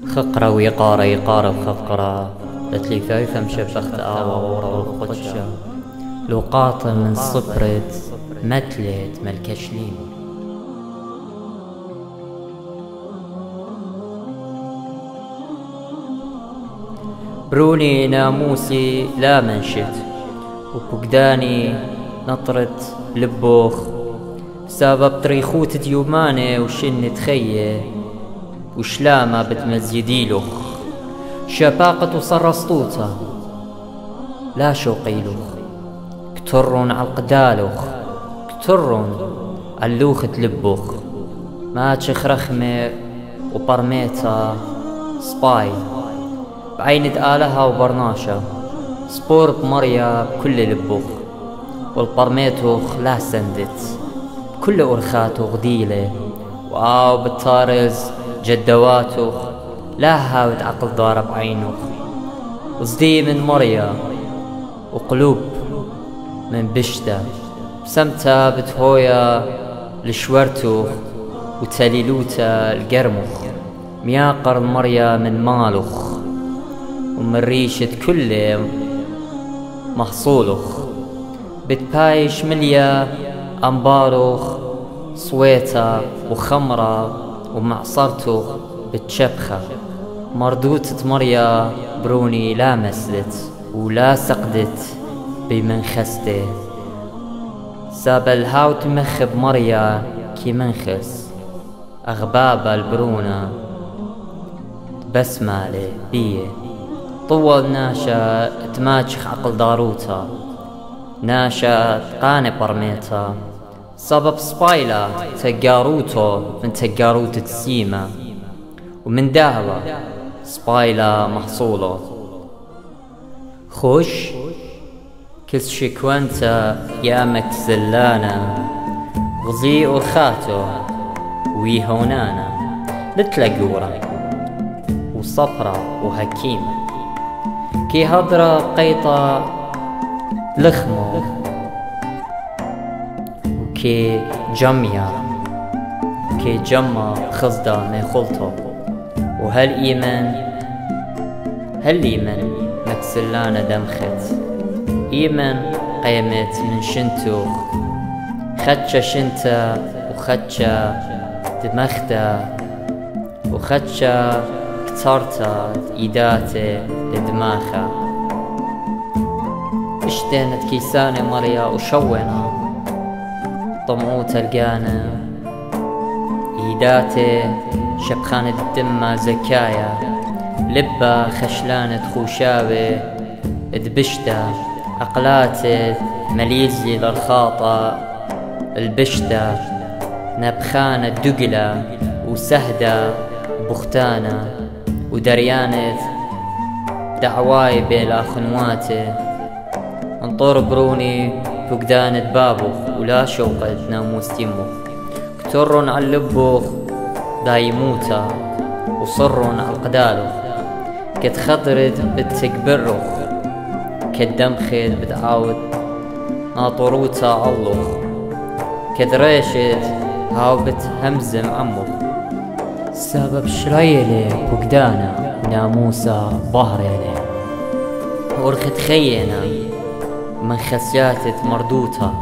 خقرة ويقارة يقارة وخقرة لتلي فايفة مشبخت آوى ورا القدشة لو قاطن من صبرت متلت ملكشليم بروني ناموسي لا منشت وبقداني نطرت لبوخ سبب طريخوت ديوماني وشن تخيه وشلامة بتمزيديلوخ شباقة وصرسطوطة لا شوقيلوخ كترون على القدالوخ كترون علوخة لبوخ ما تشخرخمة وبرميتا سباي بعين آلها وبرناشا سبور بمريا بكل لبوخ والبرميتوخ لا سندت بكل أرخاته غديلة وآو بالطارز جدواتوخ لا هاود عقل ضارب عينوخ وصدي من مريا وقلوب من بشتا بسمتا بتهويا لشورتوخ وتليلوتا القرموخ مياقر مريا من مالوخ ومن ريشة كل محصولوخ بتبايش مليا أنباروخ صويتا وخمرة ومعصرتوخ بتشبخة مردوتة مريا بروني لا مسلت ولا سقدت بمنخسته ساب الهاو تمخب مريا كي منخس أغباب البرونة بسمالي بيه طول ناشا تماجخ عقل داروتا ناشا تقاني برميتا سبب سبايلا تقاروتو من تقاروت تسيما ومن دهوة سبايلا محصولو خوش كس شكوانتا يامك زلانا غزي أرخاتو ويهونانا لتلاقورا وصبرا وهكيمة كي هضرة قيطة لخمو وكي جميا كي جمع خزدة من خلطو وهل إيمن مكسلانا دمخت إيمن قيمت من شنتو خدشة شنتا وخدشة دمختا وخدشة كترتا إيداتي لدماخا اشتينت كيساني مريا وشونا طموت القانا إيداتي شبخانة الدمة زكايا لبا خشلانة خوشاوي دبشتا عقلاتي مليزي للخاطة البشتا نبخانة دقلة وسهدة بختانة ودريانة دعواي بلا خنواتي انطور بروني فقدانة بابوخ ولا شوقة ناموس تيموخ كترون على اللبوخ دايموتا وصرون على القدالوخ كتخطرت بتكبروخ كدمخت بتعاود ناطروتا علوخ كدريشت هاو بتهمزم عموخ سبب شريلي فقدانا ناموسا ظهريلي ورخت خينا من خسياتت مردوتا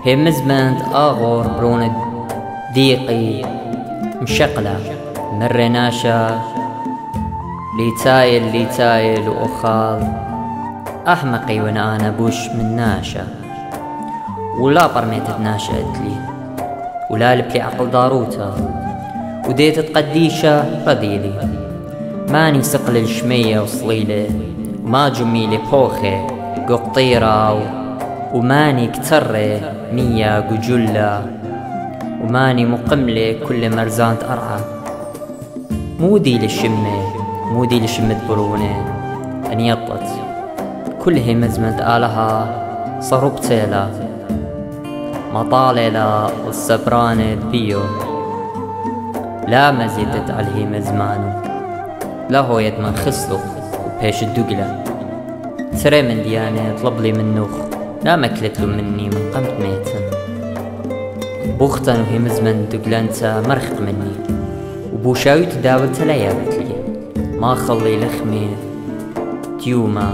هي مزمنت آغور برون ديقي مشقلة مرناشا ليتايل وأخال أحمقي وانا أنا بوش من ناشا ولا برميت ناشا اتلي ولا لبلي عقل داروتا وديت تقديشة رذيلي ماني سقل الشمية وصليلة وما جميلي بوخي قطيرة وماني كترة مية قجلة وماني مقملة كل مرزانت أرعى مودي لشمة برونة أنيطت كلها مزمت آلها صربتيلا مطاللا والسبرانة بيو لا ما زيدت عليه مزمانو لا هو يد من خصلو وبيش الدقلة ترى من ديانة طلب لي منوخ لا مكلت له مني من قمت ميتا بوختن وهي مزمن دقلانتا مرخق مني وبوشاوي تداولت ليابتلي ما خلي لخمي تيوما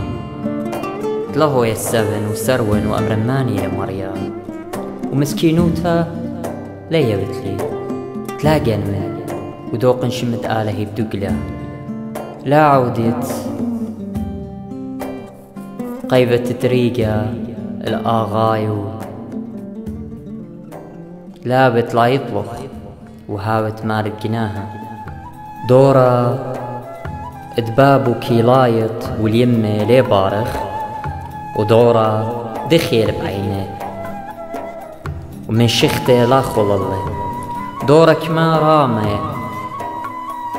تلهو يسفن وسرون وأمرماني لمريا ومسكينوتا ليابتلي تلاقن من ودوقن شمت آله بدقلة لا عودت قيبة تريقة الآغايو لابت لا يطبخ وهاوت مال بجناها دورة دباب وكيلايط واليمة لي بارخ ودورة دخيل بعينه ومن شخته لا خل الله دورة كما رامة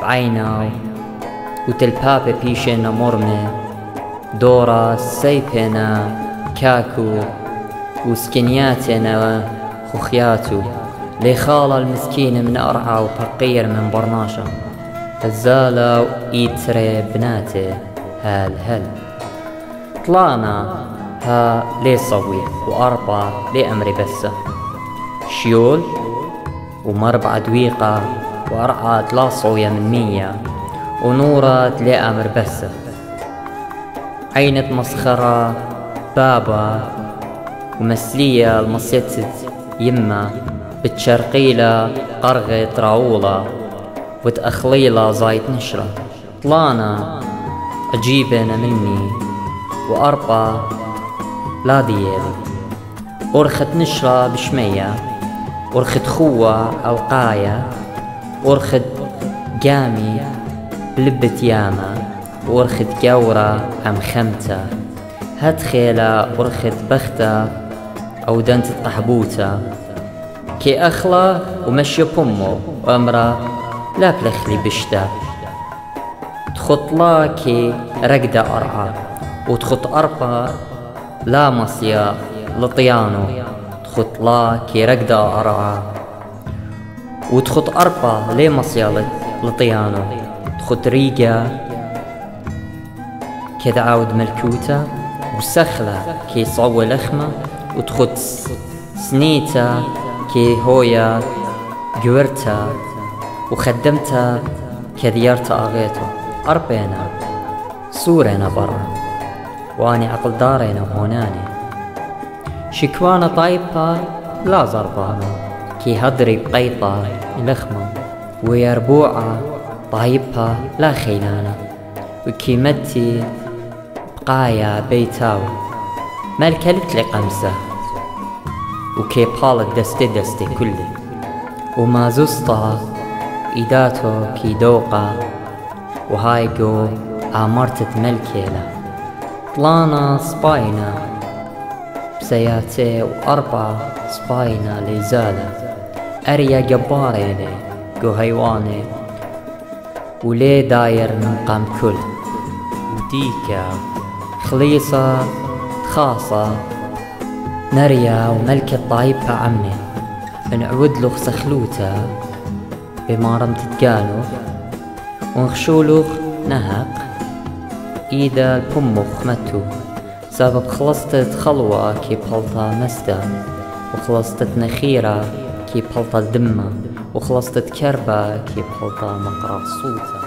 بعينه وتلبابة بيشنا مرمة دورة سيبنا كاكو وسكنياتنا خخياتو لي خالة المسكينة من أرعى وفقير من برناشة الزالة وإيتري بناته هل طلعنا ها لي صوي وأربع لي أمري بسه شيول ومربع دويقة وأرعى لا صوية من 100 ونورة لي أمر بسه عينة مسخرة بابا ومسلية المصيتت يما بتشرقيلة قرغة راولة وتأخليلة زايت نشرة طلانا أجيبنا مني وأربع لا ديالي أرخت نشرة بشمية أرخت خوة ألقاية أرخت قامي بلبة ياما وأرخت جورة أم خمتة هتخيلة أرخت بختة أو دنت الطحبوتة كي أخلا ومشي بمو وأمرا لا بلخلي بشتا تخط لا كي رقدة أرعى وتخط أربع لا مصيا لطيانو تخط لا كي رقدة أرعى وتخط أربع لي مصيا لطيانو تخط ريقة كي عاود ملكوتة وسخلة كي صوى لخمة وتخط سنيتا كي هويا جورتا وخدمتا كديارتا أغيتو أربينا سورينا برا واني عقل دارينا هوناني شكوانا طايبة لا زربانا كي هدري بقيطة لخمة ويربوعة طايبة لا خيلانا وكي متي بقايا بيتاو مالكلت لي قمسة وكي بالت دستي كله وما زسطة إيداتو كي دوقة وهايقو عمرتت ملكيلة طلانا سباينا بسياتي وأربع سباينا ليزالة أريا جباريني قو هيواني ولي داير نقام كل وديكا خليصة خاصة نريا وملكة طايبة عمي نعود له سخلوته بما رمت تقالو ونخشولوخ نهق إيدا البمخ متو سبب خلصتت خلوة كي بلطة مستا وخلصتت نخيرة كي بلطة دمة وخلصتت كربة كي بلطة مقرا صوتا